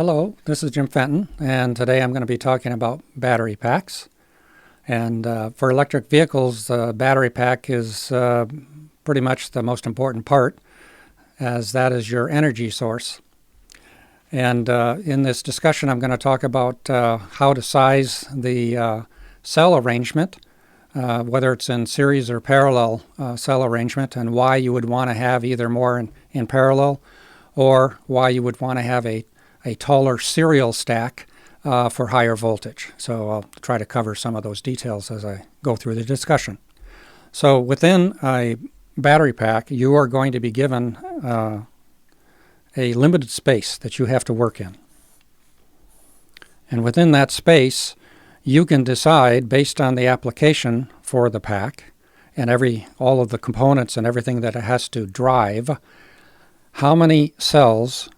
Hello, this is Jim Fenton, and today I'm going to be talking about battery packs. And for electric vehicles, the battery pack is pretty much the most important part, as that is your energy source. And in this discussion, I'm going to talk about how to size the cell arrangement, whether it's in series or parallel cell arrangement, and why you would want to have either more in parallel, or why you would want to have a taller serial stack for higher voltage. So I'll try to cover some of those details as I go through the discussion. So within a battery pack, you are going to be given a limited space that you have to work in. And within that space, you can decide, based on the application for the pack and all of the components and everything that it has to drive, how many cells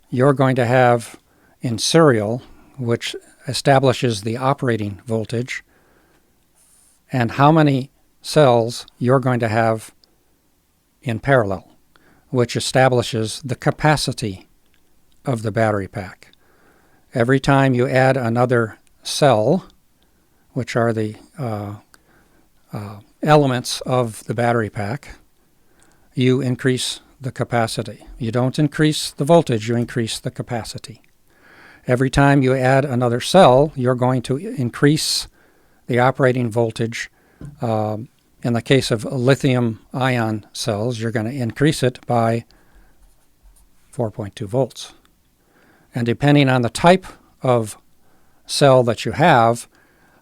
you're going to have in serial, which establishes the operating voltage, and how many cells you're going to have in parallel, which establishes the capacity of the battery pack. Every time you add another cell, which are the elements of the battery pack, you increase the capacity. You don't increase the voltage, you increase the capacity. Every time you add another cell, you're going to increase the operating voltage. In the case of lithium-ion cells, you're going to increase it by 4.2 volts. And depending on the type of cell that you have,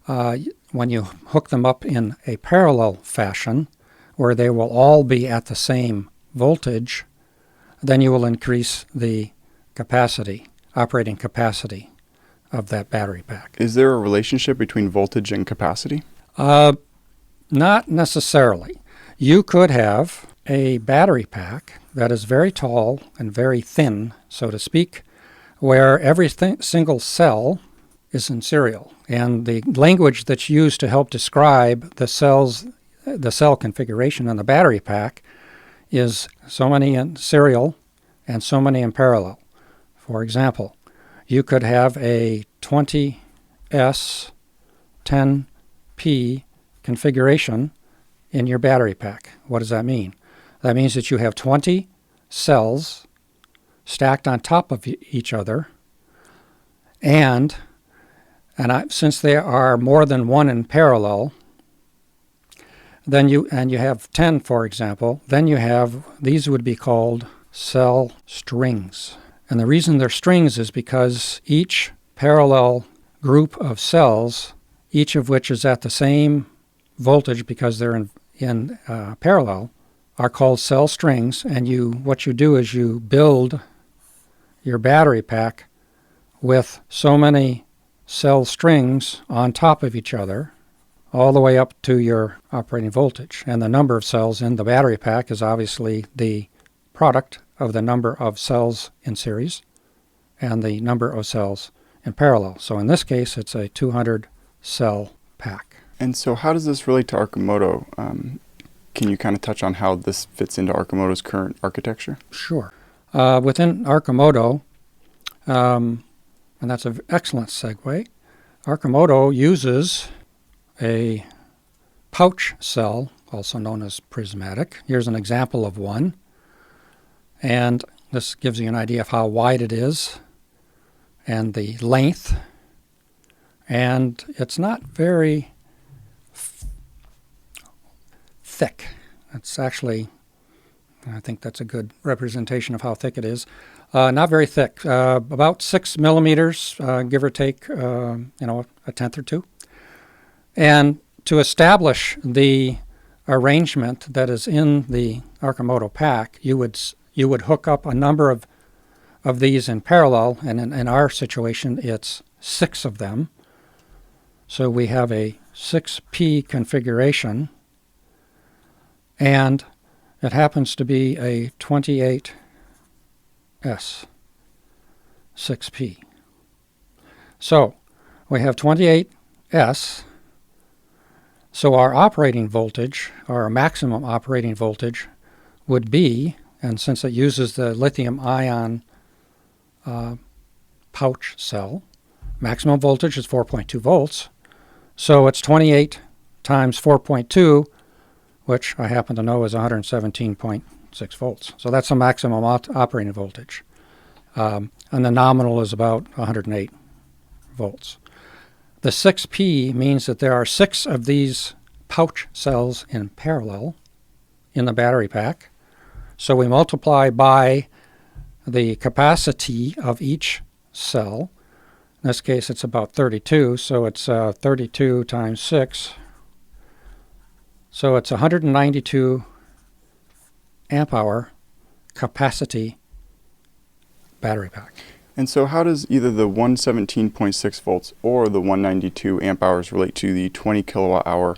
when you hook them up in a parallel fashion, where they will all be at the same voltage, then you will increase the capacity, operating capacity of that battery pack. Is there a relationship between voltage and capacity? Not necessarily. You could have a battery pack that is very tall and very thin, so to speak, where every single cell is in serial. And the language that's used to help describe the cell configuration in the battery pack is so many in serial and so many in parallel. For example, you could have a 20S 10P configuration in your battery pack. What does that mean? That means that you have 20 cells stacked on top of each other, and since there are more than one in parallel, then you have 10, for example, then you have, these would be called cell strings. And the reason they're strings is because each parallel group of cells, each of which is at the same voltage because they're in parallel, are called cell strings. And what you do is you build your battery pack with so many cell strings on top of each other, all the way up to your operating voltage. And the number of cells in the battery pack is obviously the product of the number of cells in series and the number of cells in parallel. So in this case, it's a 200 cell pack. And so how does this relate to Arcimoto? Can you kind of touch on how this fits into Arcimoto's current architecture? Sure. Within Arcimoto, and that's an excellent segue, Arcimoto uses a pouch cell, also known as prismatic. Here's an example of one. And this gives you an idea of how wide it is and the length. And it's not very thick. It's actually, I think that's a good representation of how thick it is. Not very thick, about 6 millimeters, give or take, a tenth or two. And to establish the arrangement that is in the Arcimoto pack, you would hook up a number of these in parallel, and in our situation, it's 6 of them. So we have a 6P configuration, and it happens to be a 28S 6P. So we have 28S. So our operating voltage, our maximum operating voltage, would be, and since it uses the lithium-ion pouch cell. Maximum voltage is 4.2 volts. So it's 28 times 4.2, which I happen to know is 117.6 volts. So that's the maximum operating voltage. And the nominal is about 108 volts. The 6P means that there are 6 of these pouch cells in parallel in the battery pack. So we multiply by the capacity of each cell. In this case, it's about 32, so it's 32 times 6. So it's 192 amp hour capacity battery pack. And so how does either the 117.6 volts or the 192 amp hours relate to the 20 kilowatt hour?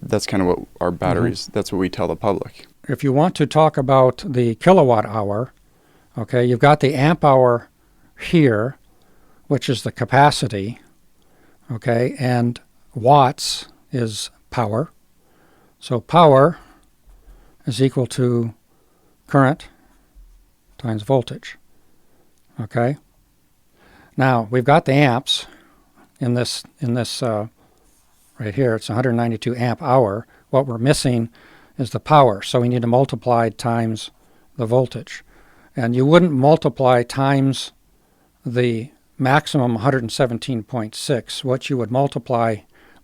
That's kind of what our batteries, that's what we tell the public. If you want to talk about the kilowatt hour, okay, you've got the amp hour here, which is the capacity, okay, and watts is power. So power is equal to current times voltage, okay? Now, we've got the amps in this right here. It's 192 amp hour. What we're missing is the power, so we need to multiply times the voltage. And you wouldn't multiply times the maximum 117.6. What you would multiply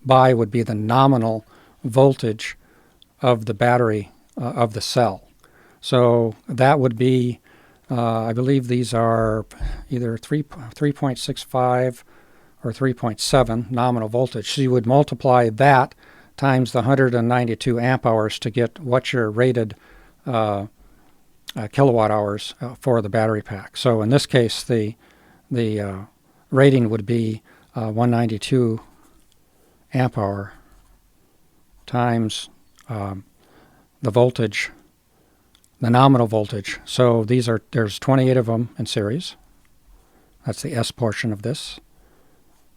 by would be the nominal voltage of the battery of the cell. So that would be, I believe these are either 3.65 or 3.7 nominal voltage. So you would multiply that times the 192 amp hours to get what your rated kilowatt hours for the battery pack. So in this case, the rating would be 192 amp hour times the voltage, the nominal voltage. So there's 28 of them in series. That's the S portion of this,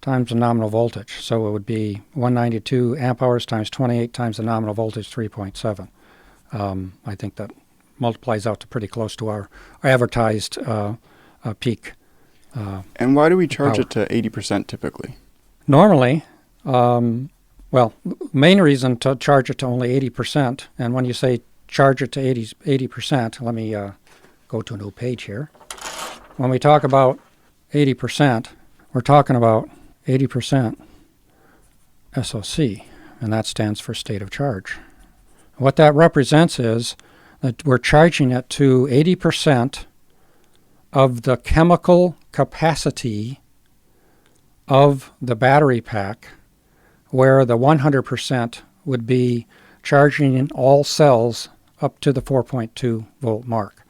times the nominal voltage. So it would be 192 amp hours times 28 times the nominal voltage, 3.7. I think that multiplies out to pretty close to our advertised peak. And why do we charge power. it to 80% typically? Normally, main reason to charge it to only 80%, and when you say charge it to 80%, let me go to a new page here. When we talk about 80%, we're talking about 80% SOC, and that stands for state of charge. What that represents is that we're charging it to 80% of the chemical capacity of the battery pack, where the 100% would be charging in all cells up to the 4.2 volt mark.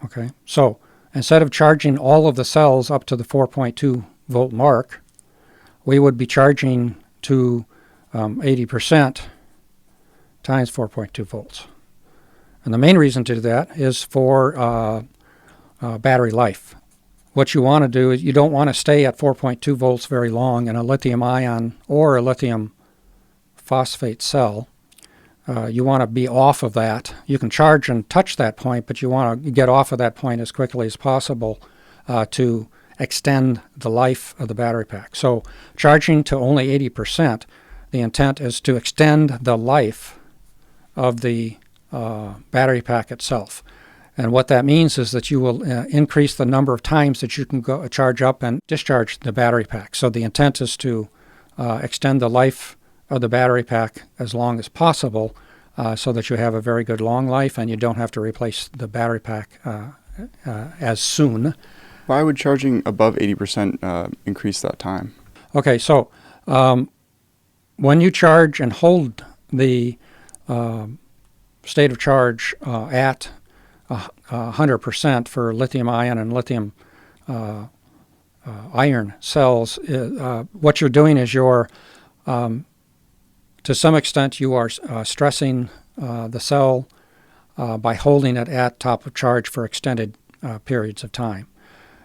Okay, so instead of charging all of the cells up to the 4.2 volt mark, we would be charging to 80% times 4.2 volts. And the main reason to do that is for battery life. What you want to do is you don't want to stay at 4.2 volts very long in a lithium ion or a lithium phosphate cell. You want to be off of that. You can charge and touch that point, but you want to get off of that point as quickly as possible to extend the life of the battery pack. So charging to only 80%, the intent is to extend the life of the battery pack itself. And what that means is that you will increase the number of times that you can go charge up and discharge the battery pack. So the intent is to extend the life of the battery pack as long as possible so that you have a very good long life and you don't have to replace the battery pack as soon. Why would charging above 80% increase that time? Okay, so when you charge and hold the state of charge at 100% for lithium ion and lithium iron cells, what you're doing is you're, to some extent, you are stressing the cell by holding it at top of charge for extended periods of time.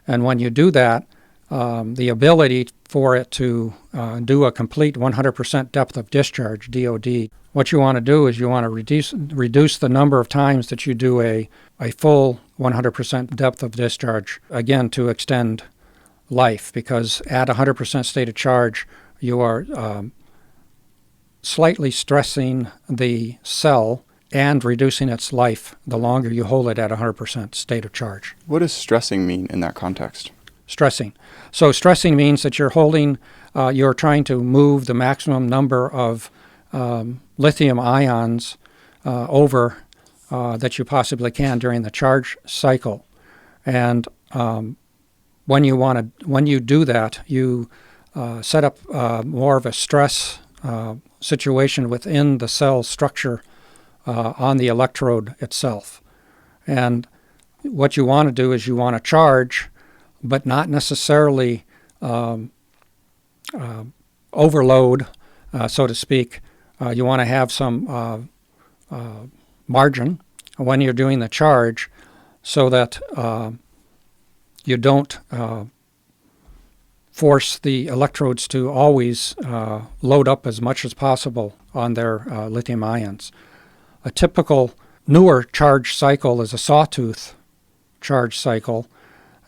And when you do that, the ability for it to do a complete 100% depth of discharge, DOD, what you want to do is you want to reduce the number of times that you do a full 100% depth of discharge, again, to extend life, because at 100% state of charge, you are slightly stressing the cell and reducing its life the longer you hold it at 100% state of charge. What does stressing mean in that context? Stressing. So stressing means that you're trying to move the maximum number of lithium ions over that you possibly can during the charge cycle. And when you do that, you set up more of a stress situation within the cell structure on the electrode itself. And what you want to do is you want to charge, but not necessarily overload, so to speak. You want to have some margin when you're doing the charge so that you don't force the electrodes to always load up as much as possible on their lithium ions. A typical newer charge cycle is a sawtooth charge cycle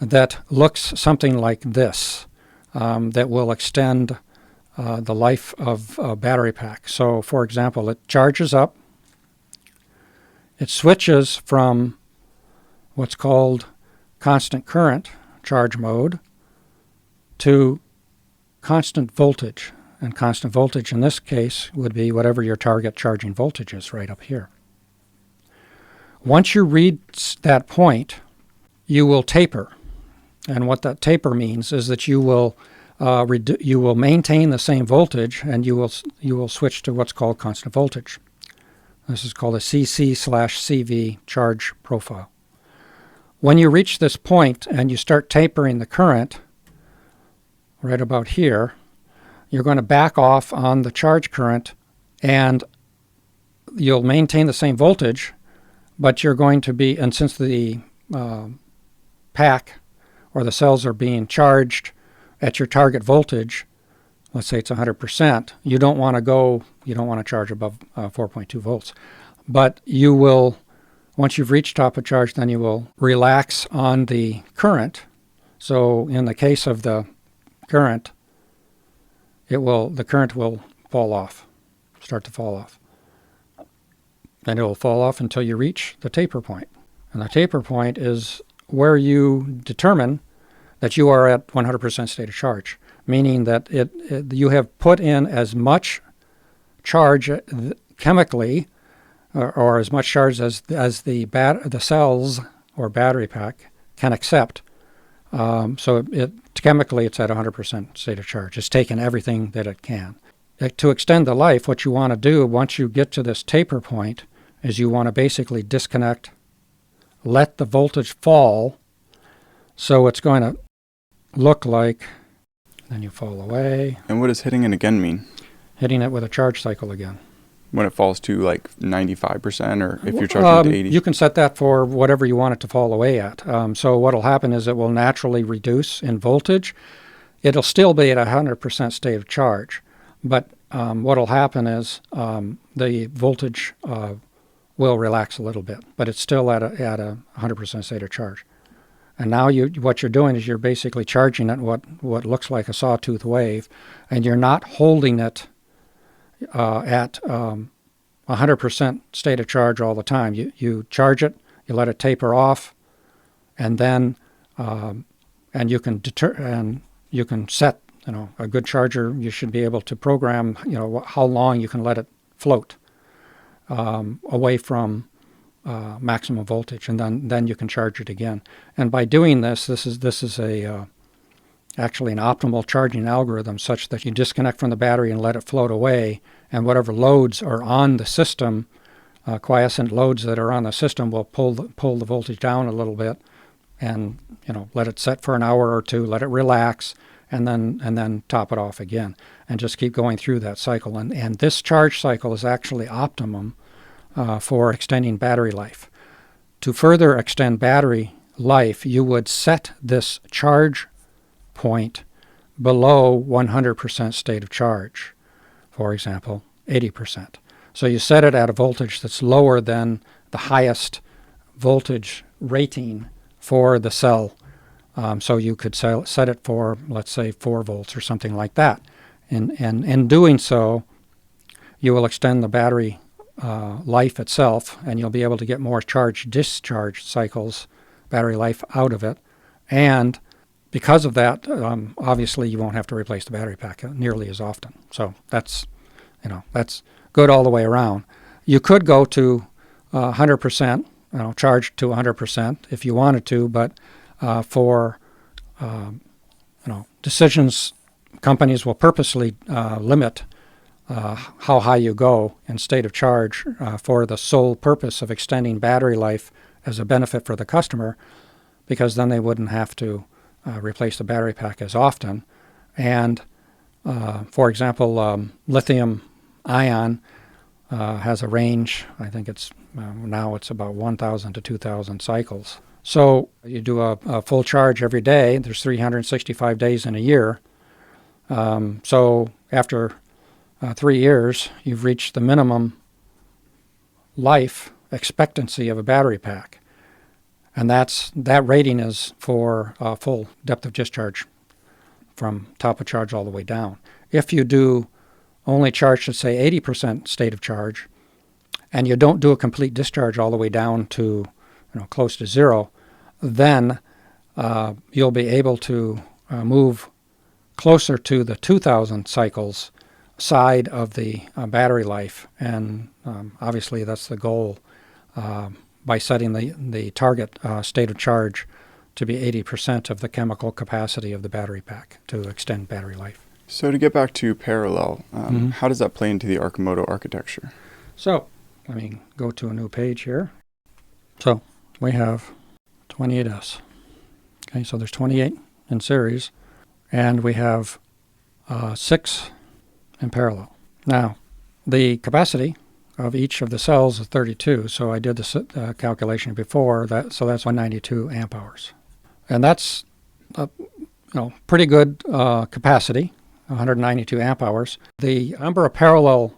that looks something like this, that will extend the life of a battery pack. So, for example, it charges up, it switches from what's called constant current charge mode to constant voltage. And constant voltage in this case would be whatever your target charging voltage is right up here. Once you reach that point, you will taper. And what that taper means is that you will maintain the same voltage, and you will switch to what's called constant voltage. This is called a CC/CV charge profile. When you reach this point and you start tapering the current, right about here, you're going to back off on the charge current, and you'll maintain the same voltage, but you're going to be, and since the pack or the cells are being charged at your target voltage, let's say it's 100%, you don't want to charge above 4.2 volts. But you will, once you've reached top of charge, then you will relax on the current. So in the case of the current, the current will fall off, start to fall off. Then it will fall off until you reach the taper point. And the taper point is where you determine that you are at 100% state of charge, meaning that you have put in as much charge chemically, or as much charge as the cells or battery pack can accept. So chemically it's at 100% state of charge. It's taken everything that it can. To extend the life, what you want to do once you get to this taper point is you want to basically disconnect, let the voltage fall, so it's going to look like, then you fall away. And what does hitting it again mean? Hitting it with a charge cycle again. When it falls to like 95%, or if you're charging to 80? You can set that for whatever you want it to fall away at. So what will happen is it will naturally reduce in voltage. It'll still be at 100% state of charge, but what will happen is the voltage will relax a little bit, but it's still at a 100% state of charge. And now what you're doing is you're basically charging it what looks like a sawtooth wave, and you're not holding it at 100% state of charge all the time. You charge it, you let it taper off, and then and you can set a good charger. You should be able to program how long you can let it float away from maximum voltage, and then you can charge it again. And by doing this is actually an optimal charging algorithm, such that you disconnect from the battery and let it float away, and whatever loads are on the system, quiescent loads that are on the system, will pull the voltage down a little bit, and let it set for an hour or two, let it relax, and then top it off again, and just keep going through that cycle. And this charge cycle is actually optimum for extending battery life. To further extend battery life, you would set this charge point below 100% state of charge, for example, 80%. So you set it at a voltage that's lower than the highest voltage rating for the cell So you could set it for, let's say, 4 volts or something like that. And in doing so, you will extend the battery life itself, and you'll be able to get more charge-discharge cycles, battery life out of it. And because of that, obviously you won't have to replace the battery pack nearly as often. So that's good all the way around. You could go to 100%, charge to 100% if you wanted to, but for decisions, companies will purposely limit how high you go in state of charge for the sole purpose of extending battery life as a benefit for the customer, because then they wouldn't have to replace the battery pack as often. And for example, lithium ion has a range, I think it's now it's about 1,000 to 2,000 cycles. So you do a full charge every day. There's 365 days in a year. So after 3 years, you've reached the minimum life expectancy of a battery pack. And that rating is for full depth of discharge from top of charge all the way down. If you do only charge to, say, 80% state of charge, and you don't do a complete discharge all the way down to close to zero, then you'll be able to move closer to the 2,000 cycles side of the battery life. And obviously that's the goal by setting the target state of charge to be 80% of the chemical capacity of the battery pack to extend battery life. So to get back to parallel, how does that play into the Arcimoto architecture? So let me go to a new page here. So we have 28S. Okay, so there's 28 in series, and we have 6 in parallel. Now, the capacity of each of the cells is 32, so I did the calculation before that, so that's 192 amp hours. And that's pretty good capacity, 192 amp hours. The number of parallel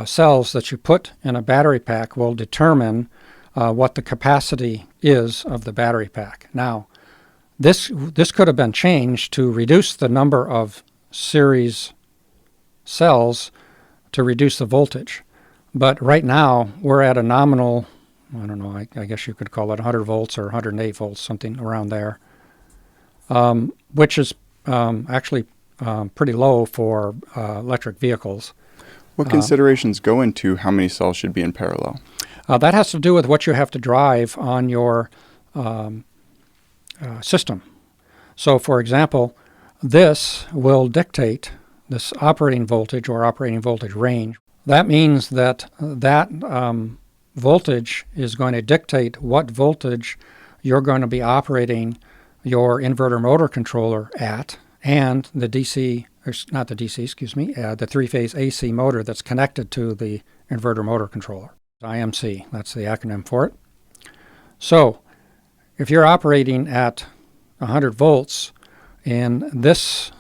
cells that you put in a battery pack will determine what the capacity is of the battery pack. Now, this could have been changed to reduce the number of series cells to reduce the voltage. But right now, we're at a nominal, I don't know, I guess you could call it 100 volts or 108 volts, something around there, which is actually pretty low for electric vehicles. What considerations go into how many cells should be in parallel? That has to do with what you have to drive on your system. So, for example, this will dictate this operating voltage or operating voltage range. That means that voltage is going to dictate what voltage you're going to be operating your inverter motor controller at, and the the three-phase AC motor that's connected to the inverter motor controller. IMC, that's the acronym for it. So if you're operating at 100 volts in this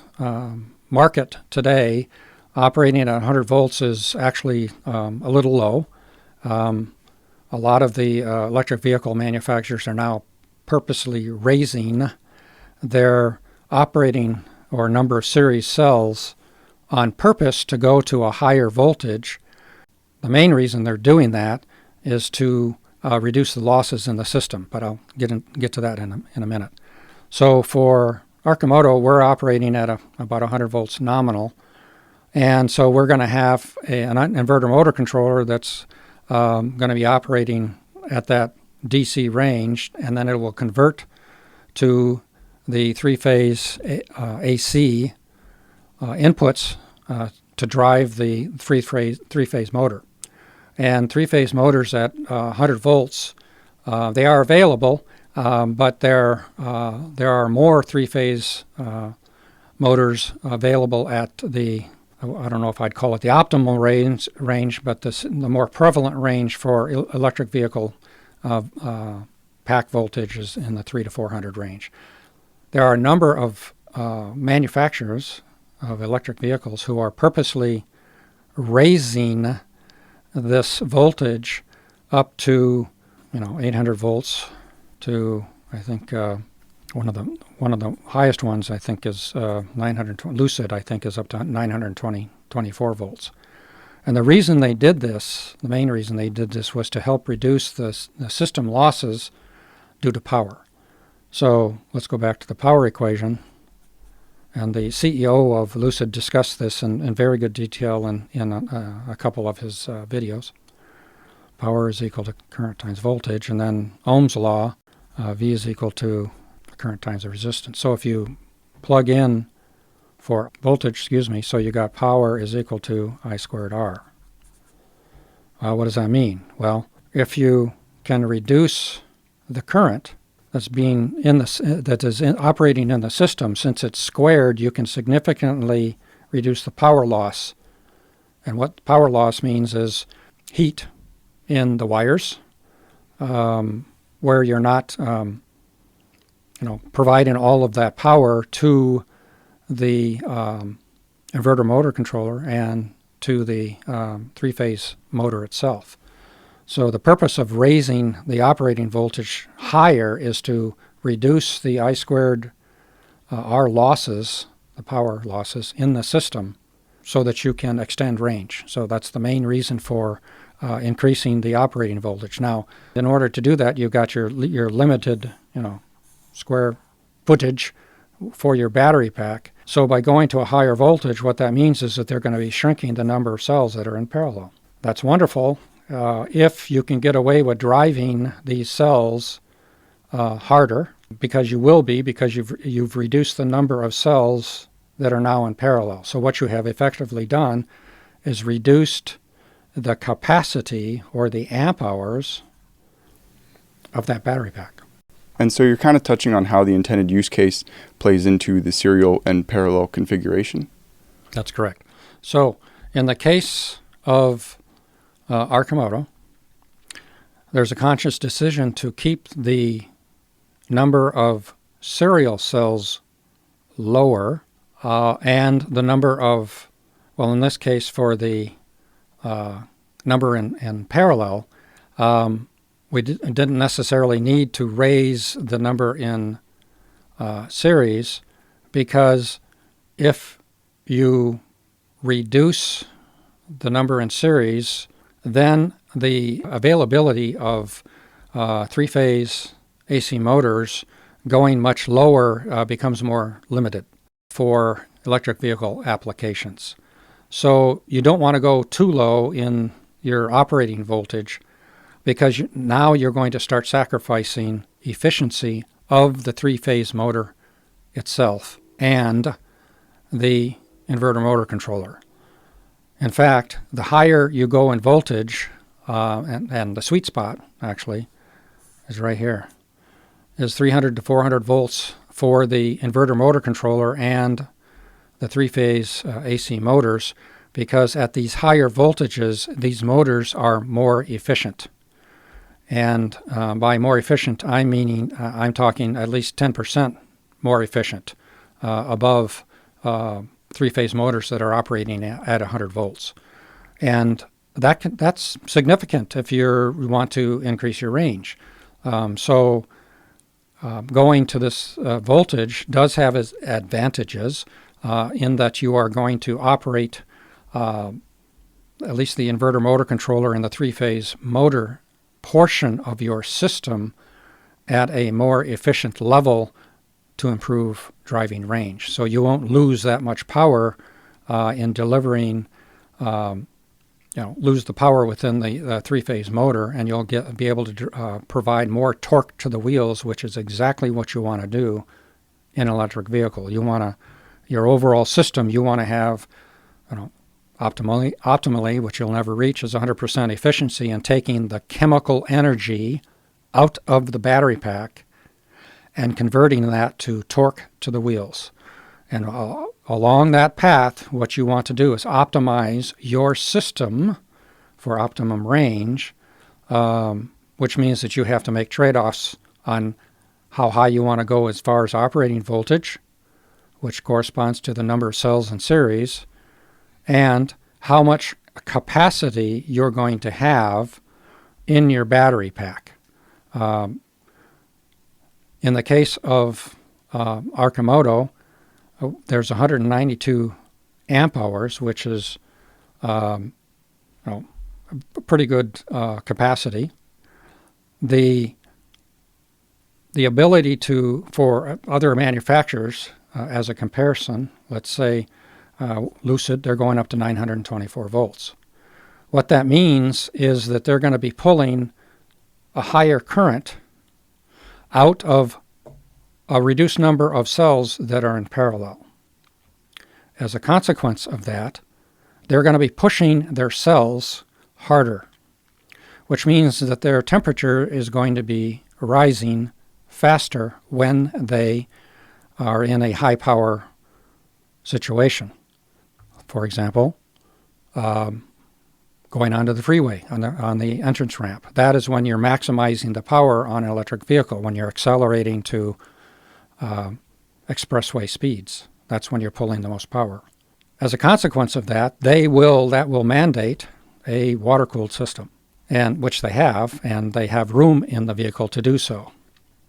market today, operating at 100 volts is actually a little low. A lot of the electric vehicle manufacturers are now purposely raising their operating or number of series cells on purpose to go to a higher voltage. The main reason they're doing that is to reduce the losses in the system, but I'll get to that in a minute. So for Arcimoto, we're operating at about 100 volts nominal, and so we're going to have an inverter motor controller that's going to be operating at that DC range, and then it will convert to the three-phase AC inputs to drive the three-phase motor. And three-phase motors at 100 volts, they are available, but there are more three-phase motors available at the, I don't know if I'd call it the optimal range, but the more prevalent range for electric vehicle pack voltage is in the 300 to 400 range. There are a number of manufacturers of electric vehicles who are purposely raising this voltage up to 800 volts to I think one of the highest ones I think is 920. Lucid I think is up to 924 volts. And the reason they did this, the main reason they did this, was to help reduce the system losses due to power. So let's go back to the power equation. And the CEO of Lucid discussed this in very good detail in a couple of his videos. Power is equal to current times voltage, and then Ohm's law, V is equal to current times the resistance. So if you plug in for voltage, so you got power is equal to I squared R. What does that mean? Well, if you can reduce the current that's being operating in the system, since it's squared, you can significantly reduce the power loss. And what power loss means is heat in the wires, where you're not, providing all of that power to the inverter motor controller and to the three-phase motor itself. So the purpose of raising the operating voltage higher is to reduce the I squared R losses, the power losses in the system, so that you can extend range. So that's the main reason for increasing the operating voltage. Now, in order to do that, you've got your limited, square footage for your battery pack. So by going to a higher voltage, what that means is that they're going to be shrinking the number of cells that are in parallel. That's wonderful if you can get away with driving these cells harder, because you will be, because you've reduced the number of cells that are now in parallel. So what you have effectively done is reduced the capacity or the amp hours of that battery pack. And so you're kind of touching on how the intended use case plays into the serial and parallel configuration. That's correct. So in the case of Arcimoto, there's a conscious decision to keep the number of serial cells lower and the number of, well, in this case for the number in parallel, we didn't necessarily need to raise the number in series, because if you reduce the number in series, then the availability of three-phase AC motors going much lower becomes more limited for electric vehicle applications. So you don't want to go too low in your operating voltage, because now you're going to start sacrificing efficiency of the three-phase motor itself and the inverter motor controller. In fact, the higher you go in voltage, and the sweet spot actually is right here, is 300 to 400 volts for the inverter motor controller and the three-phase AC motors, because at these higher voltages, these motors are more efficient. And by more efficient, I'm talking at least 10% more efficient above three-phase motors that are operating at 100 volts. And that's significant if you want to increase your range. So going to this voltage does have its advantages in that you are going to operate at least the inverter motor controller and the three-phase motor portion of your system at a more efficient level to improve driving range. So you won't lose that much power in delivering, lose the power within the three-phase motor, and you'll be able to provide more torque to the wheels, which is exactly what you want to do in an electric vehicle. Your overall system, you want to have, optimally, which you'll never reach, is 100% efficiency in taking the chemical energy out of the battery pack and converting that to torque to the wheels. And along that path, what you want to do is optimize your system for optimum range, which means that you have to make trade-offs on how high you want to go as far as operating voltage, which corresponds to the number of cells in series, and how much capacity you're going to have in your battery pack. In the case of Arcimoto, there's 192 amp hours, which is a pretty good capacity. The ability for other manufacturers, as a comparison, let's say Lucid, they're going up to 924 volts. What that means is that they're going to be pulling a higher current out of a reduced number of cells that are in parallel. As a consequence of that, they're going to be pushing their cells harder, which means that their temperature is going to be rising faster when they are in a high power situation. For example, going onto the freeway on the entrance ramp. That is when you're maximizing the power on an electric vehicle, when you're accelerating to expressway speeds. That's when you're pulling the most power. As a consequence of that, that will mandate a water-cooled system, and which they have, and they have room in the vehicle to do so.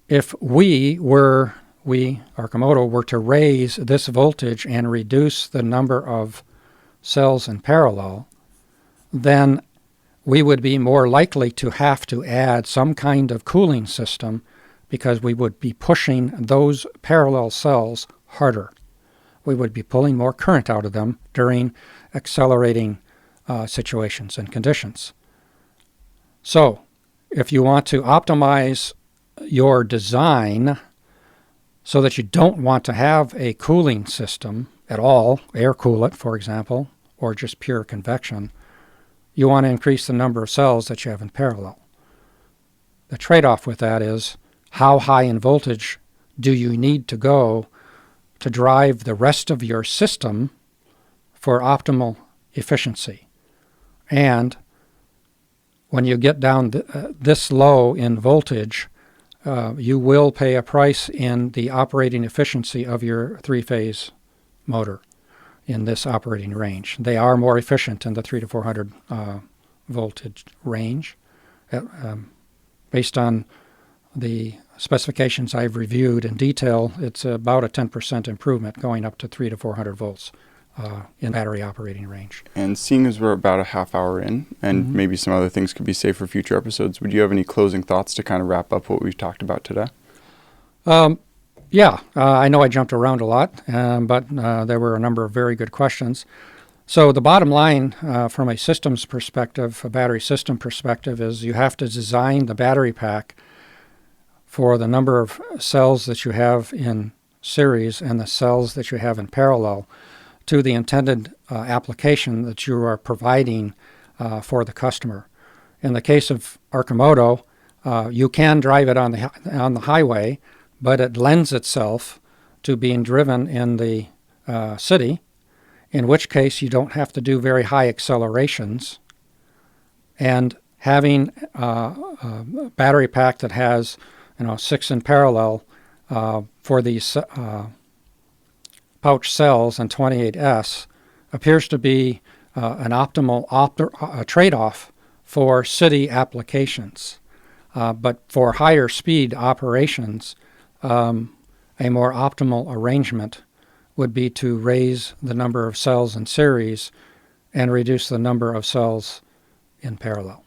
If we, Arcimoto, were to raise this voltage and reduce the number of cells in parallel, then we would be more likely to have to add some kind of cooling system, because we would be pushing those parallel cells harder. We would be pulling more current out of them during accelerating situations and conditions. So, if you want to optimize your design so that you don't want to have a cooling system at all, air cool it, for example, or just pure convection, you want to increase the number of cells that you have in parallel. The trade-off with that is, how high in voltage do you need to go to drive the rest of your system for optimal efficiency? And when you get down this low in voltage, you will pay a price in the operating efficiency of your three-phase motor in this operating range. They are more efficient in the 300 to 400 voltage range. Based on the specifications I've reviewed in detail, it's about a 10% improvement going up to 300 to 400 volts in battery operating range. And seeing as we're about a half hour in, and maybe some other things could be saved for future episodes, would you have any closing thoughts to kind of wrap up what we've talked about today? I know I jumped around a lot, but there were a number of very good questions. So the bottom line from a systems perspective, a battery system perspective, is you have to design the battery pack for the number of cells that you have in series and the cells that you have in parallel to the intended application that you are providing for the customer. In the case of Arcimoto, you can drive it on the highway, but it lends itself to being driven in the city, in which case you don't have to do very high accelerations. And having a battery pack that has 6 in parallel for these pouch cells and 28S appears to be an optimal trade-off for city applications. But for higher speed operations, a more optimal arrangement would be to raise the number of cells in series and reduce the number of cells in parallel.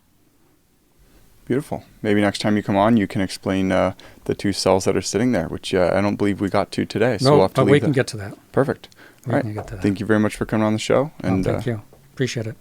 Beautiful. Maybe next time you come on, you can explain the 2 cells that are sitting there, which I don't believe we got to today. So No, we'll have to but leave we can that. get to that. Perfect. We All can right. get to that. Thank you very much for coming on the show. Thank you. Appreciate it.